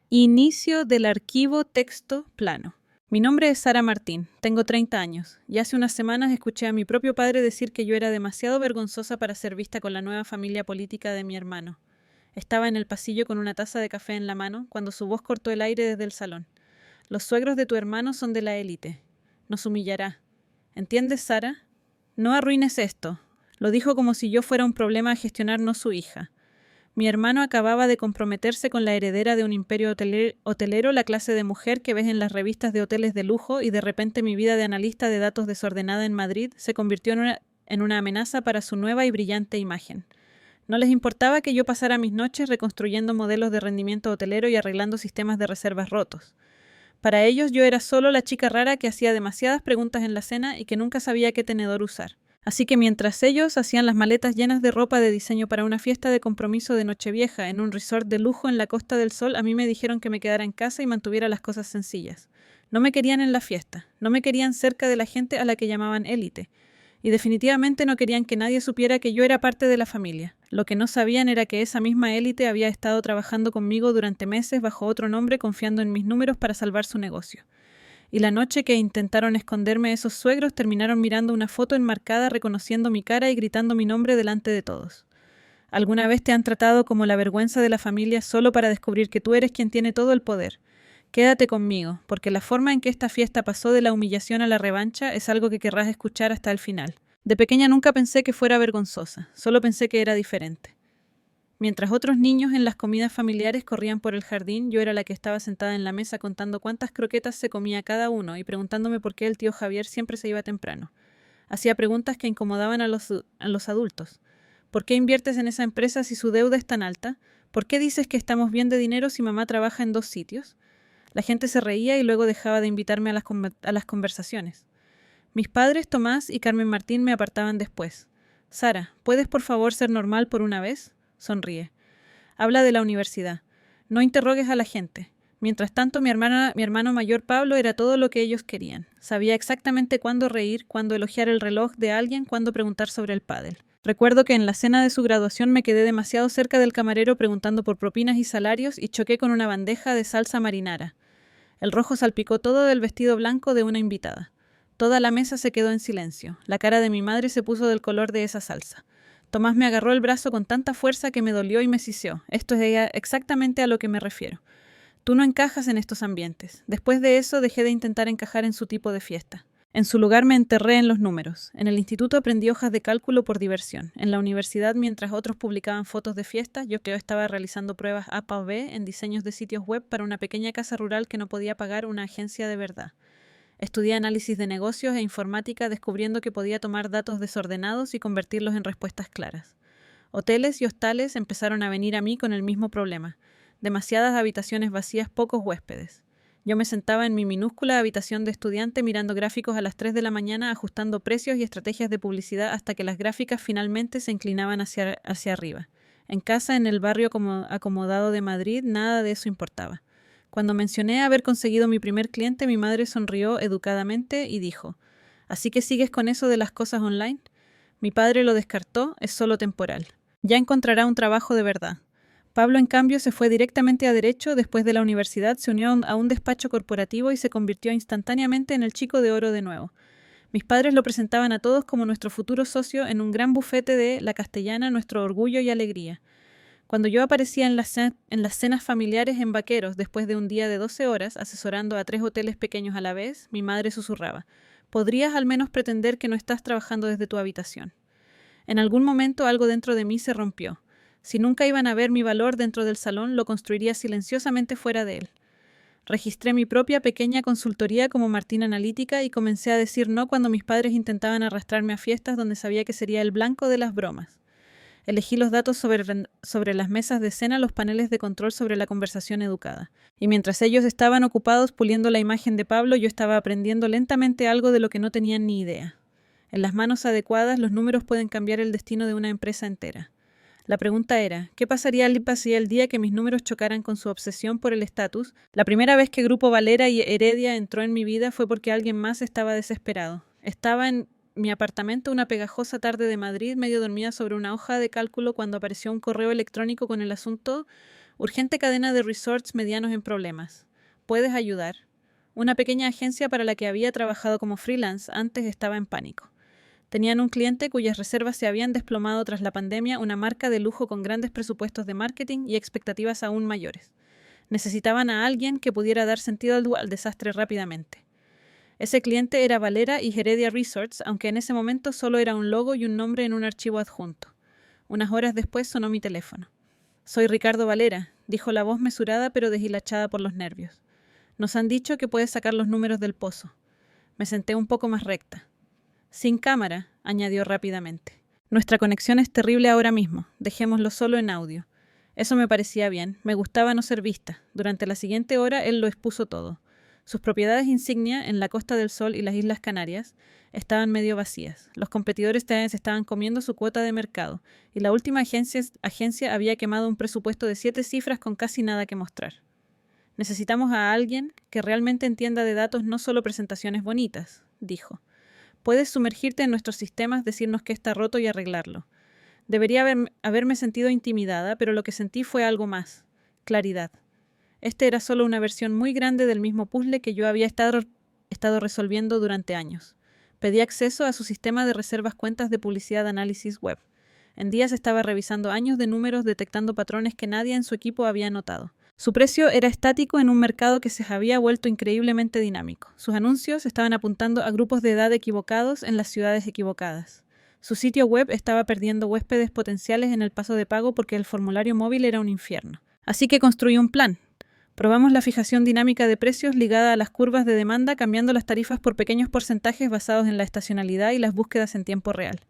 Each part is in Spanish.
Inicio del archivo texto plano. Mi nombre es Sara Martín, tengo 30 años, y hace unas semanas escuché a mi propio padre decir que yo era demasiado vergonzosa para ser vista con la nueva familia política de mi hermano. Estaba en el pasillo con una taza de café en la mano cuando su voz cortó el aire desde el salón. Los suegros de tu hermano son de la élite. Nos humillará. ¿Entiendes, Sara? No arruines esto. Lo dijo como si yo fuera un problema a gestionar, no su hija. Mi hermano acababa de comprometerse con la heredera de un imperio hotelero, la clase de mujer que ves en las revistas de hoteles de lujo, y de repente mi vida de analista de datos desordenada en Madrid se convirtió en una amenaza para su nueva y brillante imagen. No les importaba que yo pasara mis noches reconstruyendo modelos de rendimiento hotelero y arreglando sistemas de reservas rotos. Para ellos yo era solo la chica rara que hacía demasiadas preguntas en la cena y que nunca sabía qué tenedor usar. Así que mientras ellos hacían las maletas llenas de ropa de diseño para una fiesta de compromiso de Nochevieja en un resort de lujo en la Costa del Sol, a mí me dijeron que me quedara en casa y mantuviera las cosas sencillas. No me querían en la fiesta, no me querían cerca de la gente a la que llamaban élite, y definitivamente no querían que nadie supiera que yo era parte de la familia. Lo que no sabían era que esa misma élite había estado trabajando conmigo durante meses bajo otro nombre, confiando en mis números para salvar su negocio. Y la noche que intentaron esconderme esos suegros, terminaron mirando una foto enmarcada, reconociendo mi cara y gritando mi nombre delante de todos. ¿Alguna vez te han tratado como la vergüenza de la familia solo para descubrir que tú eres quien tiene todo el poder? Quédate conmigo, porque la forma en que esta fiesta pasó de la humillación a la revancha es algo que querrás escuchar hasta el final. De pequeña nunca pensé que fuera vergonzosa, solo pensé que era diferente. Mientras otros niños en las comidas familiares corrían por el jardín, yo era la que estaba sentada en la mesa contando cuántas croquetas se comía cada uno y preguntándome por qué el tío Javier siempre se iba temprano. Hacía preguntas que incomodaban a los adultos. ¿Por qué inviertes en esa empresa si su deuda es tan alta? ¿Por qué dices que estamos bien de dinero si mamá trabaja en 2 sitios? La gente se reía y luego dejaba de invitarme a las conversaciones. Mis padres, Tomás y Carmen Martín, me apartaban después. Sara, ¿puedes por favor ser normal por una vez? Sonríe. Habla de la universidad. No interrogues a la gente. Mientras tanto, mi hermano mayor Pablo era todo lo que ellos querían. Sabía exactamente cuándo reír, cuándo elogiar el reloj de alguien, cuándo preguntar sobre el pádel. Recuerdo que en la cena de su graduación me quedé demasiado cerca del camarero preguntando por propinas y salarios y choqué con una bandeja de salsa marinara. El rojo salpicó todo del vestido blanco de una invitada. Toda la mesa se quedó en silencio. La cara de mi madre se puso del color de esa salsa. Tomás me agarró el brazo con tanta fuerza que me dolió y me sisió. Esto es exactamente a lo que me refiero. Tú no encajas en estos ambientes. Después de eso dejé de intentar encajar en su tipo de fiesta. En su lugar me enterré en los números. En el instituto aprendí hojas de cálculo por diversión. En la universidad, mientras otros publicaban fotos de fiestas, yo estaba realizando pruebas A+B en diseños de sitios web para una pequeña casa rural que no podía pagar una agencia de verdad. Estudié análisis de negocios e informática, descubriendo que podía tomar datos desordenados y convertirlos en respuestas claras. Hoteles y hostales empezaron a venir a mí con el mismo problema. Demasiadas habitaciones vacías, pocos huéspedes. Yo me sentaba en mi minúscula habitación de estudiante mirando gráficos a las 3 de la mañana, ajustando precios y estrategias de publicidad hasta que las gráficas finalmente se inclinaban hacia arriba. En casa, en el barrio acomodado de Madrid, nada de eso importaba. Cuando mencioné haber conseguido mi primer cliente, mi madre sonrió educadamente y dijo: ¿Así que sigues con eso de las cosas online? Mi padre lo descartó, es solo temporal. Ya encontrará un trabajo de verdad. Pablo, en cambio, se fue directamente a Derecho. Después de la universidad se unió a un despacho corporativo y se convirtió instantáneamente en el chico de oro de nuevo. Mis padres lo presentaban a todos como nuestro futuro socio en un gran bufete de La Castellana, nuestro orgullo y alegría. Cuando yo aparecía en las cenas familiares en Vaqueros, después de un día de 12 horas, asesorando a 3 hoteles pequeños a la vez, mi madre susurraba: ¿podrías al menos pretender que no estás trabajando desde tu habitación? En algún momento algo dentro de mí se rompió. Si nunca iban a ver mi valor dentro del salón, lo construiría silenciosamente fuera de él. Registré mi propia pequeña consultoría como Martín Analítica y comencé a decir no cuando mis padres intentaban arrastrarme a fiestas donde sabía que sería el blanco de las bromas. Elegí los datos sobre las mesas de cena, los paneles de control sobre la conversación educada. Y mientras ellos estaban ocupados puliendo la imagen de Pablo, yo estaba aprendiendo lentamente algo de lo que no tenían ni idea. En las manos adecuadas, los números pueden cambiar el destino de una empresa entera. La pregunta era: ¿qué pasaría el día que mis números chocaran con su obsesión por el estatus? La primera vez que Grupo Valera y Heredia entró en mi vida fue porque alguien más estaba desesperado. Estaba en mi apartamento una pegajosa tarde de Madrid, medio dormida sobre una hoja de cálculo, cuando apareció un correo electrónico con el asunto: Urgente cadena de resorts medianos en problemas. ¿Puedes ayudar? Una pequeña agencia para la que había trabajado como freelance antes estaba en pánico. Tenían un cliente cuyas reservas se habían desplomado tras la pandemia, una marca de lujo con grandes presupuestos de marketing y expectativas aún mayores. Necesitaban a alguien que pudiera dar sentido al desastre rápidamente. Ese cliente era Valera y Heredia Resorts, aunque en ese momento solo era un logo y un nombre en un archivo adjunto. Unas horas después sonó mi teléfono. «Soy Ricardo Valera», dijo la voz mesurada pero deshilachada por los nervios. «Nos han dicho que puedes sacar los números del pozo». Me senté un poco más recta. «Sin cámara», añadió rápidamente. «Nuestra conexión es terrible ahora mismo. Dejémoslo solo en audio». Eso me parecía bien. Me gustaba no ser vista. Durante la siguiente hora él lo expuso todo. Sus propiedades insignia en la Costa del Sol y las Islas Canarias estaban medio vacías. Los competidores se estaban comiendo su cuota de mercado y la última agencia había quemado un presupuesto de 7 cifras con casi nada que mostrar. «Necesitamos a alguien que realmente entienda de datos, no solo presentaciones bonitas», dijo. «Puedes sumergirte en nuestros sistemas, decirnos qué está roto y arreglarlo». Debería haberme sentido intimidada, pero lo que sentí fue algo más: claridad. Este era solo una versión muy grande del mismo puzzle que yo había estado resolviendo durante años. Pedí acceso a su sistema de reservas cuentas de publicidad análisis web. En días estaba revisando años de números, detectando patrones que nadie en su equipo había notado. Su precio era estático en un mercado que se había vuelto increíblemente dinámico. Sus anuncios estaban apuntando a grupos de edad equivocados en las ciudades equivocadas. Su sitio web estaba perdiendo huéspedes potenciales en el paso de pago porque el formulario móvil era un infierno. Así que construí un plan. Probamos la fijación dinámica de precios ligada a las curvas de demanda, cambiando las tarifas por pequeños porcentajes basados en la estacionalidad y las búsquedas en tiempo real.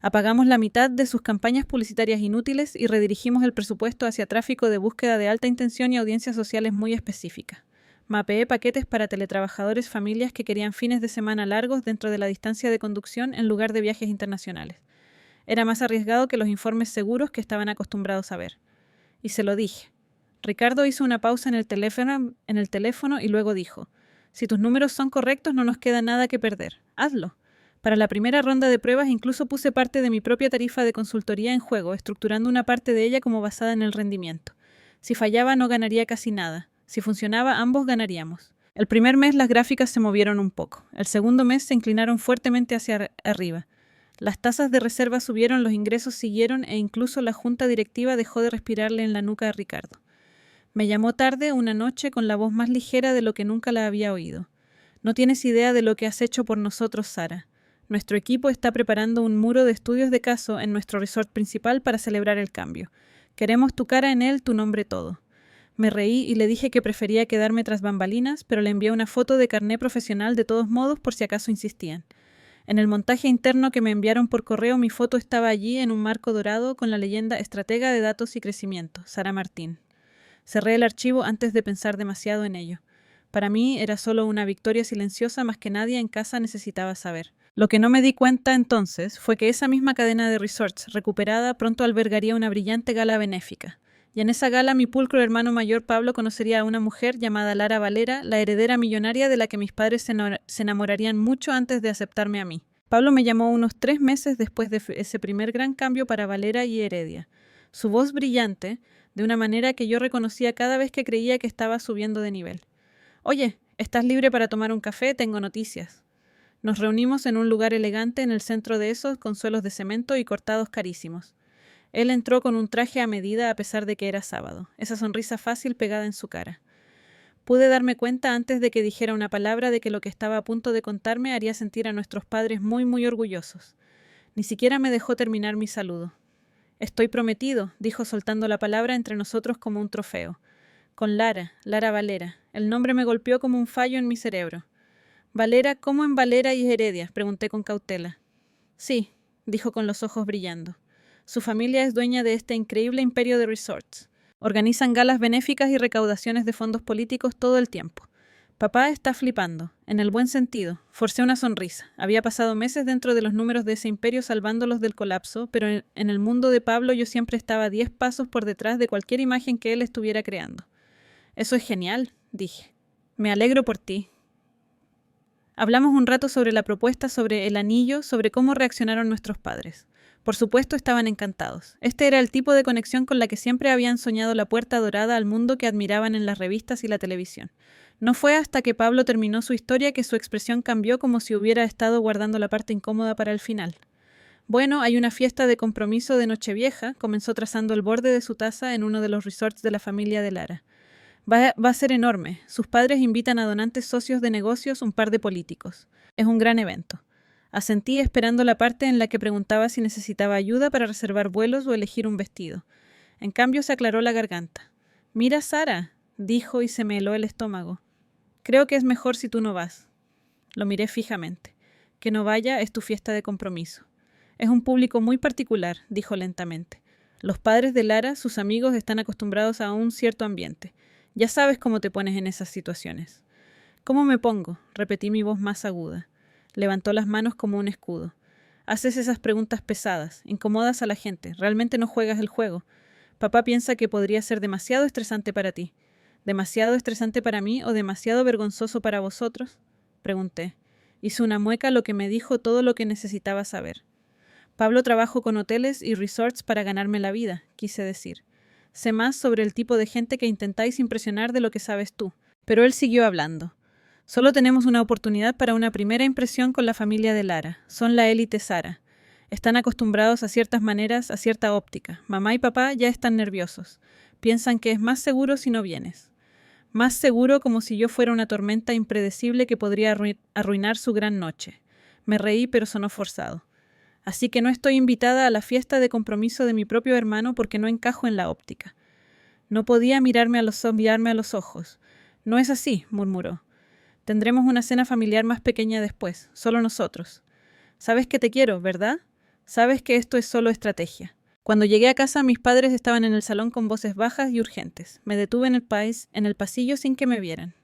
Apagamos la mitad de sus campañas publicitarias inútiles y redirigimos el presupuesto hacia tráfico de búsqueda de alta intención y audiencias sociales muy específicas. Mapeé paquetes para teletrabajadores, familias que querían fines de semana largos dentro de la distancia de conducción en lugar de viajes internacionales. Era más arriesgado que los informes seguros que estaban acostumbrados a ver. Y se lo dije. Ricardo hizo una pausa en el teléfono y luego dijo: «Si tus números son correctos, no nos queda nada que perder. Hazlo». Para la primera ronda de pruebas incluso puse parte de mi propia tarifa de consultoría en juego, estructurando una parte de ella como basada en el rendimiento. Si fallaba, no ganaría casi nada. Si funcionaba, ambos ganaríamos. El primer mes las gráficas se movieron un poco. El segundo mes se inclinaron fuertemente hacia arriba. Las tasas de reserva subieron, los ingresos siguieron e incluso la junta directiva dejó de respirarle en la nuca a Ricardo. Me llamó tarde una noche con la voz más ligera de lo que nunca la había oído. «No tienes idea de lo que has hecho por nosotros, Sara. Nuestro equipo está preparando un muro de estudios de caso en nuestro resort principal para celebrar el cambio. Queremos tu cara en él, tu nombre, todo». Me reí y le dije que prefería quedarme tras bambalinas, pero le envié una foto de carné profesional de todos modos por si acaso insistían. En el montaje interno que me enviaron por correo, mi foto estaba allí en un marco dorado con la leyenda «Estratega de Datos y Crecimiento, Sara Martín». Cerré el archivo antes de pensar demasiado en ello. Para mí era solo una victoria silenciosa más que nadie en casa necesitaba saber. Lo que no me di cuenta entonces fue que esa misma cadena de resorts recuperada pronto albergaría una brillante gala benéfica. Y en esa gala mi pulcro hermano mayor Pablo conocería a una mujer llamada Lara Valera, la heredera millonaria de la que mis padres se enamorarían mucho antes de aceptarme a mí. Pablo me llamó unos 3 meses después de ese primer gran cambio para Valera y Heredia. Su voz brillante, de una manera que yo reconocía cada vez que creía que estaba subiendo de nivel. «Oye, ¿estás libre para tomar un café? Tengo noticias». Nos reunimos en un lugar elegante en el centro de esos, con suelos de cemento y cortados carísimos. Él entró con un traje a medida a pesar de que era sábado, esa sonrisa fácil pegada en su cara. Pude darme cuenta antes de que dijera una palabra de que lo que estaba a punto de contarme haría sentir a nuestros padres muy, muy orgullosos. Ni siquiera me dejó terminar mi saludo. «Estoy prometido», dijo soltando la palabra entre nosotros como un trofeo. «Con Lara Valera». El nombre me golpeó como un fallo en mi cerebro. «¿Valera como en Valera y Heredia?», pregunté con cautela. «Sí», dijo con los ojos brillando. «Su familia es dueña de este increíble imperio de resorts. Organizan galas benéficas y recaudaciones de fondos políticos todo el tiempo. Papá está flipando, en el buen sentido». Forcé una sonrisa. Había pasado meses dentro de los números de ese imperio salvándolos del colapso, pero en el mundo de Pablo yo siempre estaba 10 pasos por detrás de cualquier imagen que él estuviera creando. «Eso es genial», dije. «Me alegro por ti». Hablamos un rato sobre la propuesta, sobre el anillo, sobre cómo reaccionaron nuestros padres. Por supuesto, estaban encantados. Este era el tipo de conexión con la que siempre habían soñado, la puerta dorada al mundo que admiraban en las revistas y la televisión. No fue hasta que Pablo terminó su historia que su expresión cambió, como si hubiera estado guardando la parte incómoda para el final. Bueno, hay una fiesta de compromiso de Nochevieja, comenzó trazando el borde de su taza en uno de los resorts de la familia de Lara. Va a ser enorme. Sus padres invitan a donantes, socios de negocios, un par de políticos. Es un gran evento. Asentí esperando la parte en la que preguntaba si necesitaba ayuda para reservar vuelos o elegir un vestido. En cambio se aclaró la garganta. «Mira, Sara», dijo y se me heló el estómago. «Creo que es mejor si tú no vas». Lo miré fijamente. «Que no vaya es tu fiesta de compromiso». «Es un público muy particular», dijo lentamente. «Los padres de Lara, sus amigos, están acostumbrados a un cierto ambiente. Ya sabes cómo te pones en esas situaciones». «¿Cómo me pongo?», repetí mi voz más aguda. Levantó las manos como un escudo. «Haces esas preguntas pesadas, incomodas a la gente, realmente no juegas el juego. Papá piensa que podría ser demasiado estresante para ti». «¿Demasiado estresante para mí o demasiado vergonzoso para vosotros?», pregunté. Hice una mueca, lo que me dijo todo lo que necesitaba saber. «Pablo trabajó con hoteles y resorts para ganarme la vida», quise decir. «Sé más sobre el tipo de gente que intentáis impresionar de lo que sabes tú». Pero él siguió hablando. «Solo tenemos una oportunidad para una primera impresión con la familia de Lara. Son la élite Sara. Están acostumbrados a ciertas maneras, a cierta óptica. Mamá y papá ya están nerviosos. Piensan que es más seguro si no vienes. Más seguro, como si yo fuera una tormenta impredecible que podría arruinar su gran noche». Me reí, pero sonó forzado. «Así que no estoy invitada a la fiesta de compromiso de mi propio hermano porque no encajo en la óptica». No podía mirarme a los ojos. «No es así», murmuró. «Tendremos una cena familiar más pequeña después, solo nosotros. Sabes que te quiero, ¿verdad? Sabes que esto es solo estrategia». Cuando llegué a casa, mis padres estaban en el salón con voces bajas y urgentes. Me detuve en el pasillo sin que me vieran.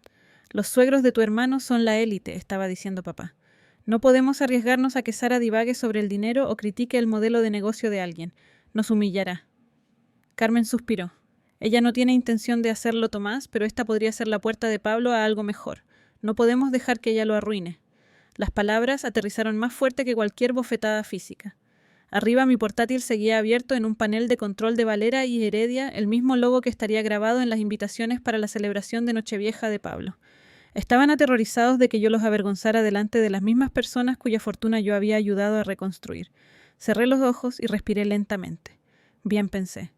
«Los suegros de tu hermano son la élite», estaba diciendo papá. «No podemos arriesgarnos a que Sara divague sobre el dinero o critique el modelo de negocio de alguien. Nos humillará». Carmen suspiró. «Ella no tiene intención de hacerlo, Tomás, pero esta podría ser la puerta de Pablo a algo mejor. No podemos dejar que ella lo arruine». Las palabras aterrizaron más fuerte que cualquier bofetada física. Arriba mi portátil seguía abierto en un panel de control de Valera y Heredia, el mismo logo que estaría grabado en las invitaciones para la celebración de Nochevieja de Pablo. Estaban aterrorizados de que yo los avergonzara delante de las mismas personas cuya fortuna yo había ayudado a reconstruir. Cerré los ojos y respiré lentamente. Bien, pensé.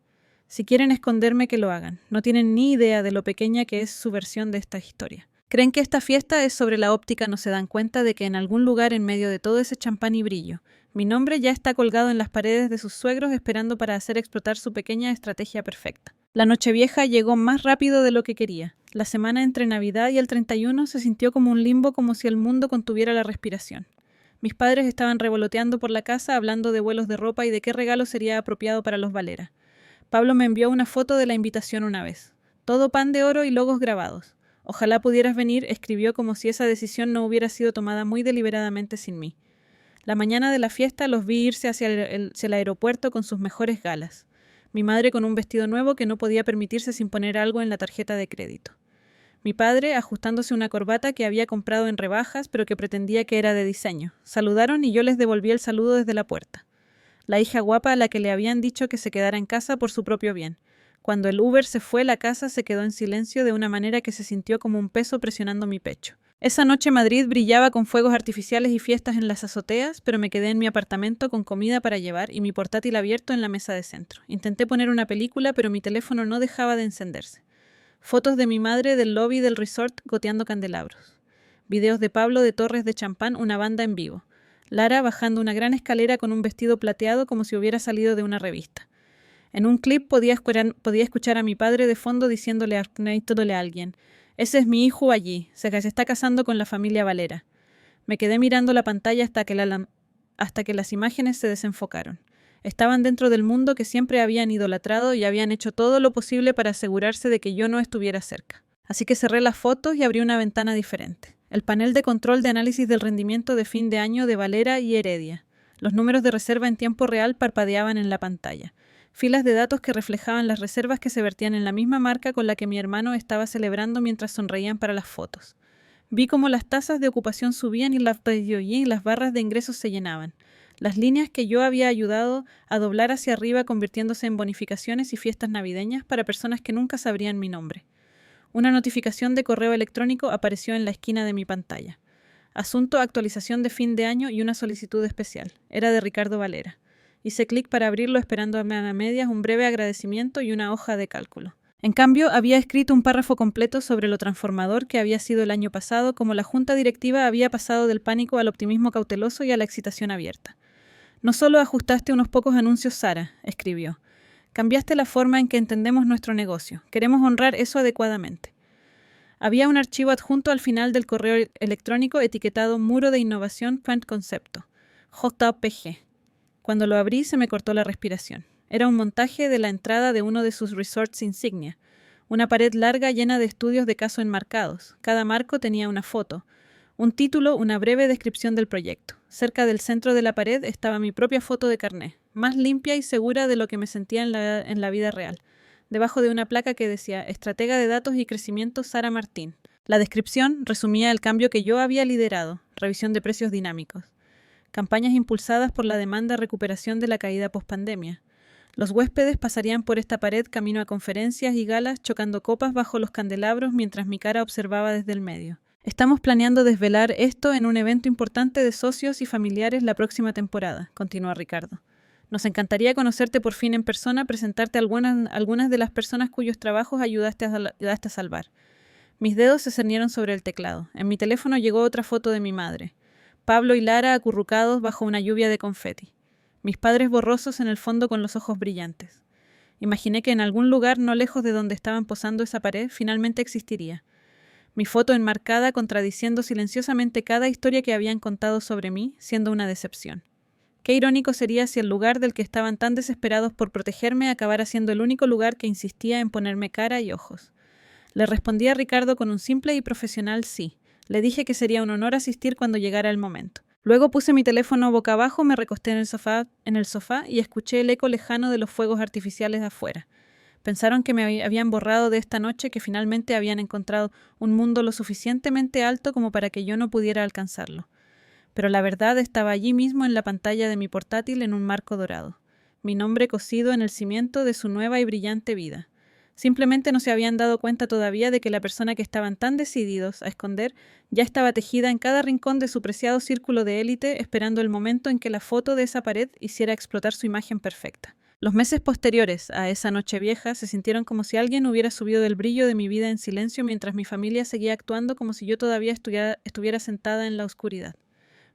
Si quieren esconderme, que lo hagan. No tienen ni idea de lo pequeña que es su versión de esta historia. Creen que esta fiesta es sobre la óptica, no se dan cuenta de que en algún lugar en medio de todo ese champán y brillo, mi nombre ya está colgado en las paredes de sus suegros esperando para hacer explotar su pequeña estrategia perfecta. La Nochevieja llegó más rápido de lo que quería. La semana entre Navidad y el 31 se sintió como un limbo, como si el mundo contuviera la respiración. Mis padres estaban revoloteando por la casa hablando de vuelos de ropa y de qué regalo sería apropiado para los Valera. Pablo me envió una foto de la invitación una vez. Todo pan de oro y logos grabados. «Ojalá pudieras venir», escribió, como si esa decisión no hubiera sido tomada muy deliberadamente sin mí. La mañana de la fiesta los vi irse hacia el aeropuerto con sus mejores galas. Mi madre con un vestido nuevo que no podía permitirse sin poner algo en la tarjeta de crédito. Mi padre ajustándose una corbata que había comprado en rebajas pero que pretendía que era de diseño. Saludaron y yo les devolví el saludo desde la puerta. La hija guapa a la que le habían dicho que se quedara en casa por su propio bien. Cuando el Uber se fue, la casa se quedó en silencio de una manera que se sintió como un peso presionando mi pecho. Esa noche Madrid brillaba con fuegos artificiales y fiestas en las azoteas, pero me quedé en mi apartamento con comida para llevar y mi portátil abierto en la mesa de centro. Intenté poner una película, pero mi teléfono no dejaba de encenderse. Fotos de mi madre del lobby del resort goteando candelabros. Videos de Pablo de Torres de Champán, una banda en vivo. Lara bajando una gran escalera con un vestido plateado como si hubiera salido de una revista. En un clip podía escuchar a mi padre de fondo diciéndole a alguien: «Ese es mi hijo allí, se está casando con la familia Valera». Me quedé mirando la pantalla hasta que las imágenes se desenfocaron. Estaban dentro del mundo que siempre habían idolatrado y habían hecho todo lo posible para asegurarse de que yo no estuviera cerca. Así que cerré las fotos y abrí una ventana diferente. El panel de control de análisis del rendimiento de fin de año de Valera y Heredia. Los números de reserva en tiempo real parpadeaban en la pantalla. Filas de datos que reflejaban las reservas que se vertían en la misma marca con la que mi hermano estaba celebrando mientras sonreían para las fotos. Vi cómo las tasas de ocupación subían y las barras de ingresos se llenaban. Las líneas que yo había ayudado a doblar hacia arriba convirtiéndose en bonificaciones y fiestas navideñas para personas que nunca sabrían mi nombre. Una notificación de correo electrónico apareció en la esquina de mi pantalla. Asunto, actualización de fin de año y una solicitud especial. Era de Ricardo Valera. Hice clic para abrirlo esperando a medias un breve agradecimiento y una hoja de cálculo. En cambio, había escrito un párrafo completo sobre lo transformador que había sido el año pasado, como la junta directiva había pasado del pánico al optimismo cauteloso y a la excitación abierta. No solo ajustaste unos pocos anuncios, Sara, escribió. Cambiaste la forma en que entendemos nuestro negocio. Queremos honrar eso adecuadamente. Había un archivo adjunto al final del correo electrónico etiquetado Muro de Innovación Print Concepto, JPG. Cuando lo abrí se me cortó la respiración. Era un montaje de la entrada de uno de sus resorts insignia. Una pared larga llena de estudios de caso enmarcados. Cada marco tenía una foto. Un título, una breve descripción del proyecto. Cerca del centro de la pared estaba mi propia foto de carné, más limpia y segura de lo que me sentía en la vida real, debajo de una placa que decía Estratega de Datos y Crecimiento Sara Martín. La descripción resumía el cambio que yo había liderado, revisión de precios dinámicos, campañas impulsadas por la demanda recuperación de la caída pospandemia. Los huéspedes pasarían por esta pared camino a conferencias y galas chocando copas bajo los candelabros mientras mi cara observaba desde el medio. Estamos planeando desvelar esto en un evento importante de socios y familiares la próxima temporada, continuó Ricardo. Nos encantaría conocerte por fin en persona, presentarte a algunas de las personas cuyos trabajos ayudaste a salvar. Mis dedos se cernieron sobre el teclado. En mi teléfono llegó otra foto de mi madre. Pablo y Lara acurrucados bajo una lluvia de confeti. Mis padres borrosos en el fondo con los ojos brillantes. Imaginé que en algún lugar no lejos de donde estaban posando esa pared finalmente existiría. Mi foto enmarcada contradiciendo silenciosamente cada historia que habían contado sobre mí, siendo una decepción. Qué irónico sería si el lugar del que estaban tan desesperados por protegerme acabara siendo el único lugar que insistía en ponerme cara y ojos. Le respondí a Ricardo con un simple y profesional sí. Le dije que sería un honor asistir cuando llegara el momento. Luego puse mi teléfono boca abajo, me recosté en el sofá y escuché el eco lejano de los fuegos artificiales de afuera. Pensaron que me habían borrado de esta noche, que finalmente habían encontrado un mundo lo suficientemente alto como para que yo no pudiera alcanzarlo. Pero la verdad estaba allí mismo en la pantalla de mi portátil en un marco dorado. Mi nombre cosido en el cimiento de su nueva y brillante vida. Simplemente no se habían dado cuenta todavía de que la persona que estaban tan decididos a esconder ya estaba tejida en cada rincón de su preciado círculo de élite, esperando el momento en que la foto de esa pared hiciera explotar su imagen perfecta. Los meses posteriores a esa noche vieja se sintieron como si alguien hubiera subido del brillo de mi vida en silencio mientras mi familia seguía actuando como si yo todavía estuviera sentada en la oscuridad.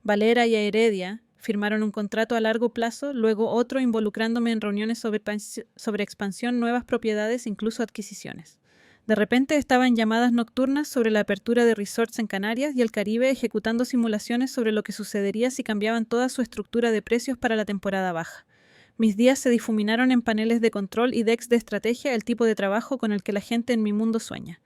Valera y Heredia firmaron un contrato a largo plazo, luego otro involucrándome en reuniones sobre expansión, nuevas propiedades, incluso adquisiciones. De repente estaba en llamadas nocturnas sobre la apertura de resorts en Canarias y el Caribe ejecutando simulaciones sobre lo que sucedería si cambiaban toda su estructura de precios para la temporada baja. Mis días se difuminaron en paneles de control y decks de estrategia, el tipo de trabajo con el que la gente en mi mundo sueña.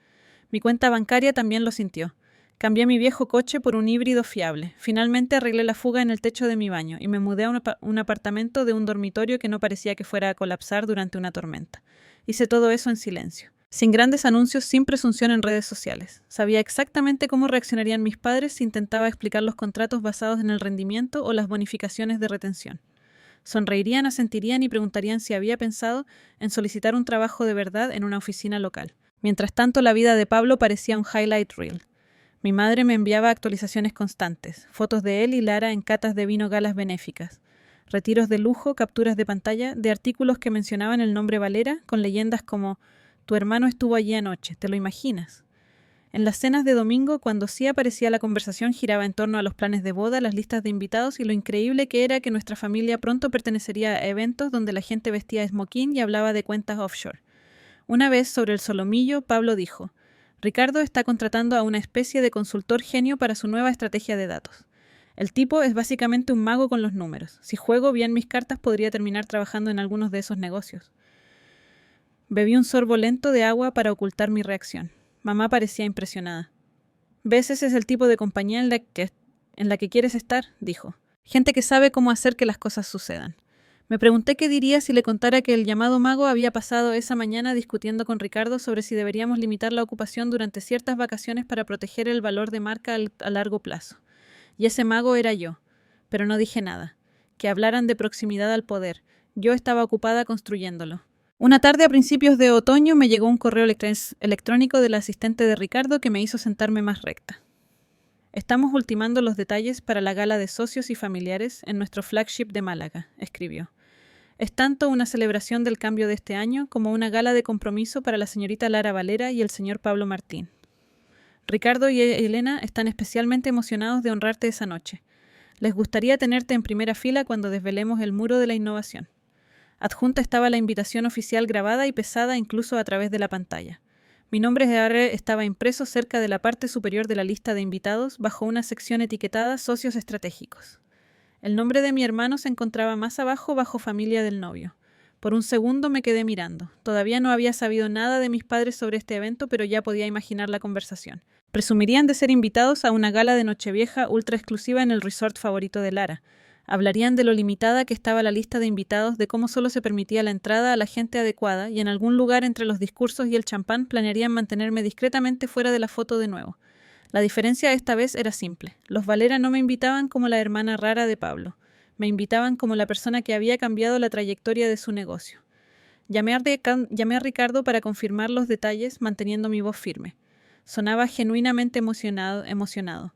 Mi cuenta bancaria también lo sintió. Cambié mi viejo coche por un híbrido fiable. Finalmente arreglé la fuga en el techo de mi baño y me mudé a un apartamento de un dormitorio que no parecía que fuera a colapsar durante una tormenta. Hice todo eso en silencio. Sin grandes anuncios, sin presunción en redes sociales. Sabía exactamente cómo reaccionarían mis padres si intentaba explicar los contratos basados en el rendimiento o las bonificaciones de retención. Sonreirían, asentirían y preguntarían si había pensado en solicitar un trabajo de verdad en una oficina local. Mientras tanto, la vida de Pablo parecía un highlight reel. Mi madre me enviaba actualizaciones constantes, fotos de él y Lara en catas de vino galas benéficas, retiros de lujo, capturas de pantalla de artículos que mencionaban el nombre Valera con leyendas como «Tu hermano estuvo allí anoche, ¿te lo imaginas?». En las cenas de domingo, cuando sí aparecía la conversación, giraba en torno a los planes de boda, las listas de invitados y lo increíble que era que nuestra familia pronto pertenecería a eventos donde la gente vestía smoking y hablaba de cuentas offshore. Una vez, sobre el solomillo, Pablo dijo: Ricardo está contratando a una especie de consultor genio para su nueva estrategia de datos. El tipo es básicamente un mago con los números. Si juego bien mis cartas, podría terminar trabajando en algunos de esos negocios. Bebí un sorbo lento de agua para ocultar mi reacción. Mamá parecía impresionada. «¿Ves? Ese es el tipo de compañía en la que quieres estar», dijo. «Gente que sabe cómo hacer que las cosas sucedan». Me pregunté qué diría si le contara que el llamado mago había pasado esa mañana discutiendo con Ricardo sobre si deberíamos limitar la ocupación durante ciertas vacaciones para proteger el valor de marca a largo plazo. Y ese mago era yo. Pero no dije nada. que hablaran de proximidad al poder. Yo estaba ocupada construyéndolo. Una tarde a principios de otoño me llegó un correo electrónico del asistente de Ricardo que me hizo sentarme más recta. Estamos ultimando los detalles para la gala de socios y familiares en nuestro flagship de Málaga, escribió. Es tanto una celebración del cambio de este año como una gala de compromiso para la señorita Lara Valera y el señor Pablo Martín. Ricardo y Elena están especialmente emocionados de honrarte esa noche. Les gustaría tenerte en primera fila cuando desvelemos el muro de la innovación. Adjunta estaba la invitación oficial grabada y pesada incluso a través de la pantalla. Mi nombre estaba impreso cerca de la parte superior de la lista de invitados bajo una sección etiquetada Socios Estratégicos. El nombre de mi hermano se encontraba más abajo bajo Familia del novio. Por un segundo me quedé mirando. Todavía no había sabido nada de mis padres sobre este evento, pero ya podía imaginar la conversación. Presumirían de ser invitados a una gala de Nochevieja ultra exclusiva en el resort favorito de Lara. Hablarían de lo limitada que estaba la lista de invitados, de cómo solo se permitía la entrada a la gente adecuada y en algún lugar entre los discursos y el champán planearían mantenerme discretamente fuera de la foto de nuevo. La diferencia esta vez era simple. Los Valera no me invitaban como la hermana rara de Pablo. Me invitaban como la persona que había cambiado la trayectoria de su negocio. Llamé a Ricardo para confirmar los detalles, manteniendo mi voz firme. Sonaba genuinamente emocionado.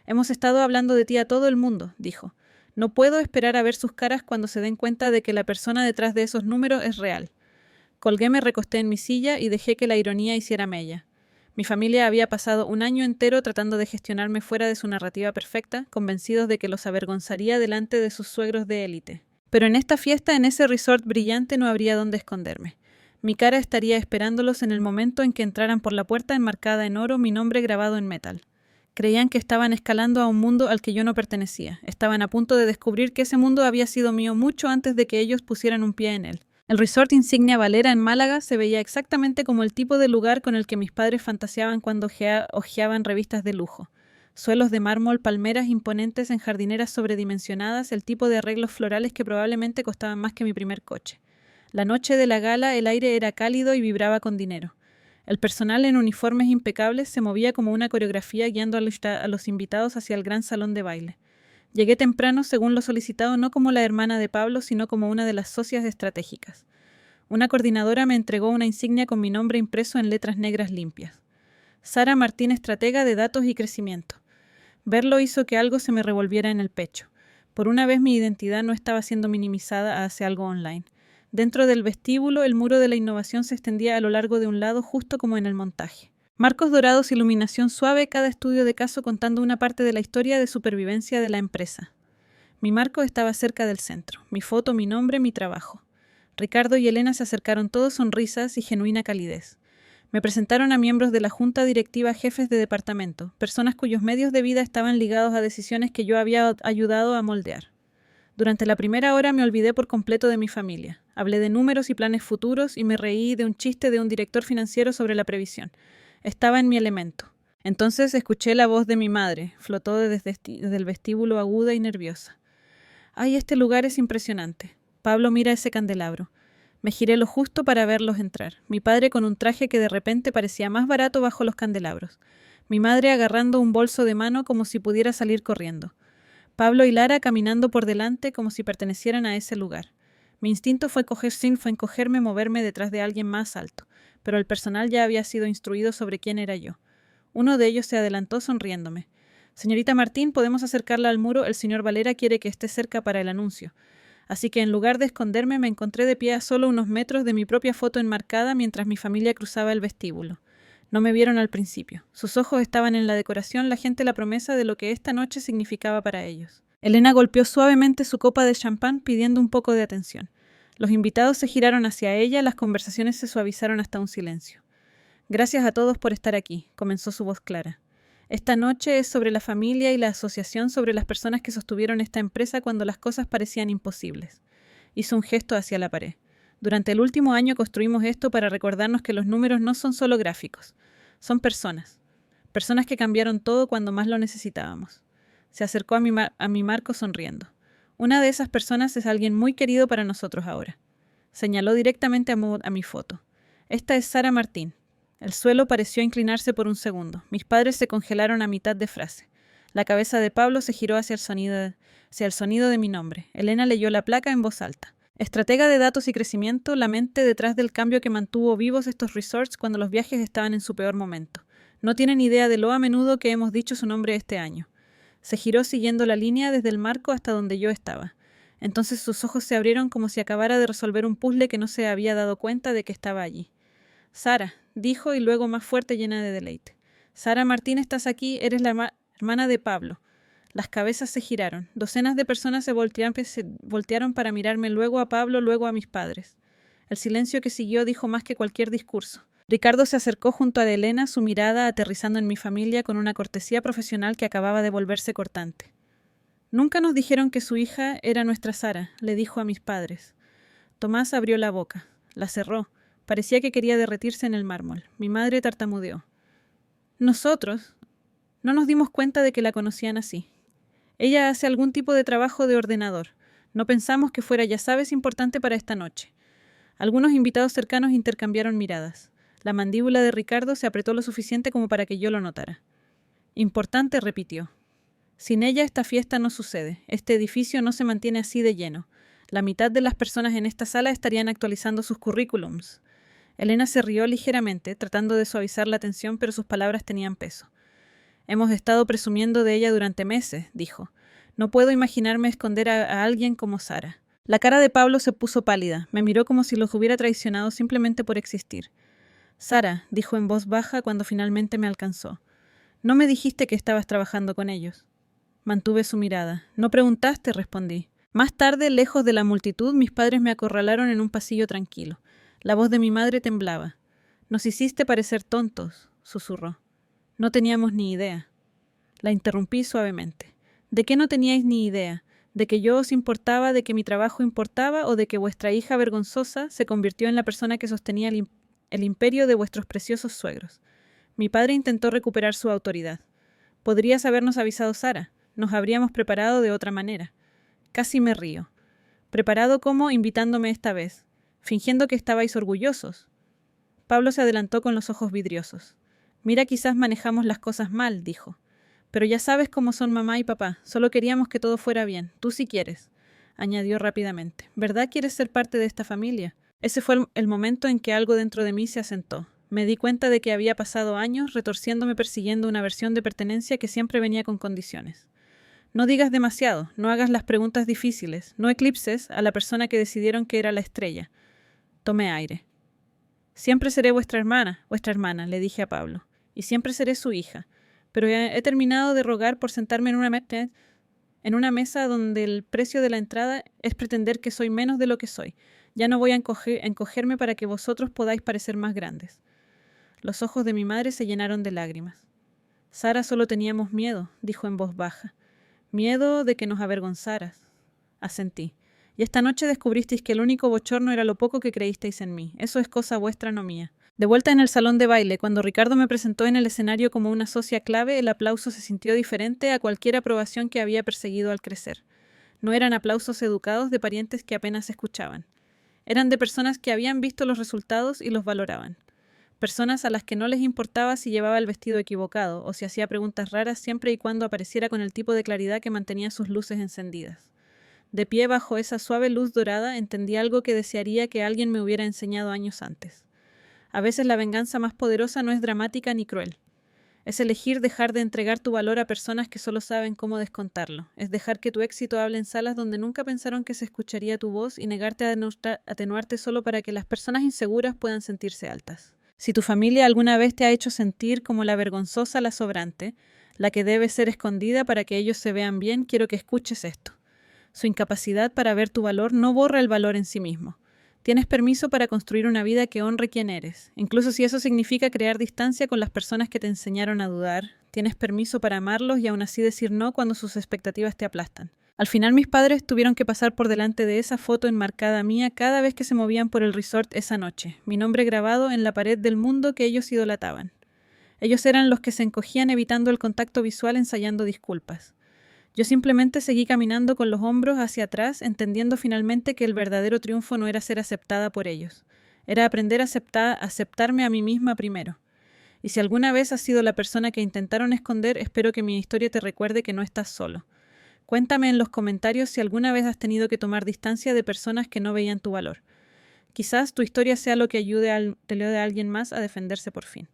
Hemos estado hablando de ti a todo el mundo, dijo. No puedo esperar a ver sus caras cuando se den cuenta de que la persona detrás de esos números es real. Colgué, me recosté en mi silla y dejé que la ironía hiciera mella. Mi familia había pasado un año entero tratando de gestionarme fuera de su narrativa perfecta, convencidos de que los avergonzaría delante de sus suegros de élite. Pero en esta fiesta, en ese resort brillante, no habría dónde esconderme. Mi cara estaría esperándolos en el momento en que entraran por la puerta enmarcada en oro, mi nombre grabado en metal. Creían que estaban escalando a un mundo al que yo no pertenecía. Estaban a punto de descubrir que ese mundo había sido mío mucho antes de que ellos pusieran un pie en él. El resort insignia Valera en Málaga se veía exactamente como el tipo de lugar con el que mis padres fantaseaban cuando hojeaban revistas de lujo. Suelos de mármol, palmeras imponentes en jardineras sobredimensionadas, el tipo de arreglos florales que probablemente costaban más que mi primer coche. La noche de la gala el aire era cálido y vibraba con dinero. El personal en uniformes impecables se movía como una coreografía guiando a los invitados hacia el gran salón de baile. Llegué temprano, según lo solicitado, no como la hermana de Pablo, sino como una de las socias estratégicas. Una coordinadora me entregó una insignia con mi nombre impreso en letras negras limpias. Sara Martín, estratega de datos y crecimiento. Verlo hizo que algo se me revolviera en el pecho. Por una vez mi identidad no estaba siendo minimizada hacia algo online. Dentro del vestíbulo, el muro de la innovación se extendía a lo largo de un lado, justo como en el montaje. Marcos dorados, iluminación suave, cada estudio de caso contando una parte de la historia de supervivencia de la empresa. Mi marco estaba cerca del centro. Mi foto, mi nombre, mi trabajo. Ricardo y Elena se acercaron todos sonrisas y genuina calidez. Me presentaron a miembros de la junta directiva, jefes de departamento, personas cuyos medios de vida estaban ligados a decisiones que yo había ayudado a moldear. Durante la primera hora me olvidé por completo de mi familia. Hablé de números y planes futuros y me reí de un chiste de un director financiero sobre la previsión. Estaba en mi elemento. Entonces escuché la voz de mi madre. Flotó desde el vestíbulo aguda y nerviosa. ¡Ay, este lugar es impresionante! Pablo, mira ese candelabro. Me giré lo justo para verlos entrar. Mi padre con un traje que de repente parecía más barato bajo los candelabros. Mi madre agarrando un bolso de mano como si pudiera salir corriendo. Pablo y Lara caminando por delante como si pertenecieran a ese lugar. Mi instinto fue encogerme, moverme detrás de alguien más alto, pero el personal ya había sido instruido sobre quién era yo. Uno de ellos se adelantó sonriéndome. «Señorita Martín, podemos acercarla al muro, el señor Valera quiere que esté cerca para el anuncio». Así que en lugar de esconderme me encontré de pie a solo unos metros de mi propia foto enmarcada mientras mi familia cruzaba el vestíbulo. No me vieron al principio. Sus ojos estaban en la decoración, la gente, la promesa de lo que esta noche significaba para ellos. Elena golpeó suavemente su copa de champán pidiendo un poco de atención. Los invitados se giraron hacia ella, las conversaciones se suavizaron hasta un silencio. «Gracias a todos por estar aquí», comenzó su voz clara. «Esta noche es sobre la familia y la asociación, sobre las personas que sostuvieron esta empresa cuando las cosas parecían imposibles». Hizo un gesto hacia la pared. «Durante el último año construimos esto para recordarnos que los números no son solo gráficos. Son personas. Personas que cambiaron todo cuando más lo necesitábamos». Se acercó a mi marco sonriendo. «Una de esas personas es alguien muy querido para nosotros ahora». Señaló directamente a mi foto. «Esta es Sara Martín». El suelo pareció inclinarse por un segundo. Mis padres se congelaron a mitad de frase. La cabeza de Pablo se giró hacia el sonido de mi nombre. Elena leyó la placa en voz alta. Estratega de datos y crecimiento, la mente detrás del cambio que mantuvo vivos estos resorts cuando los viajes estaban en su peor momento. No tienen idea de lo a menudo que hemos dicho su nombre este año. Se giró siguiendo la línea desde el marco hasta donde yo estaba. Entonces sus ojos se abrieron como si acabara de resolver un puzzle que no se había dado cuenta de que estaba allí. Sara, dijo y luego más fuerte, llena de deleite. Sara Martín, estás aquí, eres la hermana de Pablo. Las cabezas se giraron. Docenas de personas se voltearon para mirarme, luego a Pablo, luego a mis padres. El silencio que siguió dijo más que cualquier discurso. Ricardo se acercó junto a Elena, su mirada aterrizando en mi familia con una cortesía profesional que acababa de volverse cortante. Nunca nos dijeron que su hija era nuestra Sara, le dijo a mis padres. Tomás abrió la boca. La cerró. Parecía que quería derretirse en el mármol. Mi madre tartamudeó. Nosotros no nos dimos cuenta de que la conocían así. Ella hace algún tipo de trabajo de ordenador. No pensamos que fuera, ya sabes, importante para esta noche. Algunos invitados cercanos intercambiaron miradas. La mandíbula de Ricardo se apretó lo suficiente como para que yo lo notara. Importante, repitió. Sin ella esta fiesta no sucede. Este edificio no se mantiene así de lleno. La mitad de las personas en esta sala estarían actualizando sus currículums. Elena se rió ligeramente, tratando de suavizar la tensión, pero sus palabras tenían peso. Hemos estado presumiendo de ella durante meses, dijo. No puedo imaginarme esconder a alguien como Sara. La cara de Pablo se puso pálida. Me miró como si los hubiera traicionado simplemente por existir. Sara, dijo en voz baja cuando finalmente me alcanzó. No me dijiste que estabas trabajando con ellos. Mantuve su mirada. No preguntaste, respondí. Más tarde, lejos de la multitud, mis padres me acorralaron en un pasillo tranquilo. La voz de mi madre temblaba. Nos hiciste parecer tontos, susurró. No teníamos ni idea. La interrumpí suavemente. ¿De qué no teníais ni idea? ¿De que yo os importaba, de que mi trabajo importaba o de que vuestra hija vergonzosa se convirtió en la persona que sostenía el imperio de vuestros preciosos suegros? Mi padre intentó recuperar su autoridad. Podrías habernos avisado, Sara. Nos habríamos preparado de otra manera. Casi me río. ¿Preparado cómo? Invitándome esta vez. Fingiendo que estabais orgullosos. Pablo se adelantó con los ojos vidriosos. Mira, quizás manejamos las cosas mal, dijo. Pero ya sabes cómo son mamá y papá. Solo queríamos que todo fuera bien. Tú sí quieres, añadió rápidamente. ¿Verdad quieres ser parte de esta familia? Ese fue el momento en que algo dentro de mí se asentó. Me di cuenta de que había pasado años retorciéndome persiguiendo una versión de pertenencia que siempre venía con condiciones. No digas demasiado, no hagas las preguntas difíciles, no eclipses a la persona que decidieron que era la estrella. Tomé aire. Siempre seré vuestra hermana, le dije a Pablo. Y siempre seré su hija. Pero he terminado de rogar por sentarme en una mesa donde el precio de la entrada es pretender que soy menos de lo que soy. Ya no voy a encogerme para que vosotros podáis parecer más grandes. Los ojos de mi madre se llenaron de lágrimas. Sara, solo teníamos miedo, dijo en voz baja. Miedo de que nos avergonzaras. Asentí. Y esta noche descubristeis que el único bochorno era lo poco que creísteis en mí. Eso es cosa vuestra, no mía. De vuelta en el salón de baile, cuando Ricardo me presentó en el escenario como una socia clave, el aplauso se sintió diferente a cualquier aprobación que había perseguido al crecer. No eran aplausos educados de parientes que apenas escuchaban. Eran de personas que habían visto los resultados y los valoraban. Personas a las que no les importaba si llevaba el vestido equivocado o si hacía preguntas raras siempre y cuando apareciera con el tipo de claridad que mantenía sus luces encendidas. De pie bajo esa suave luz dorada entendí algo que desearía que alguien me hubiera enseñado años antes. A veces la venganza más poderosa no es dramática ni cruel. Es elegir dejar de entregar tu valor a personas que solo saben cómo descontarlo. Es dejar que tu éxito hable en salas donde nunca pensaron que se escucharía tu voz y negarte a atenuarte solo para que las personas inseguras puedan sentirse altas. Si tu familia alguna vez te ha hecho sentir como la vergonzosa, la sobrante, la que debe ser escondida para que ellos se vean bien, quiero que escuches esto. Su incapacidad para ver tu valor no borra el valor en sí mismo. Tienes permiso para construir una vida que honre quién eres, incluso si eso significa crear distancia con las personas que te enseñaron a dudar. Tienes permiso para amarlos y aún así decir no cuando sus expectativas te aplastan. Al final mis padres tuvieron que pasar por delante de esa foto enmarcada mía cada vez que se movían por el resort esa noche, mi nombre grabado en la pared del mundo que ellos idolatraban. Ellos eran los que se encogían evitando el contacto visual ensayando disculpas. Yo simplemente seguí caminando con los hombros hacia atrás, entendiendo finalmente que el verdadero triunfo no era ser aceptada por ellos. Era aprender a aceptarme a mí misma primero. Y si alguna vez has sido la persona que intentaron esconder, espero que mi historia te recuerde que no estás solo. Cuéntame en los comentarios si alguna vez has tenido que tomar distancia de personas que no veían tu valor. Quizás tu historia sea lo que ayude a alguien más a defenderse por fin.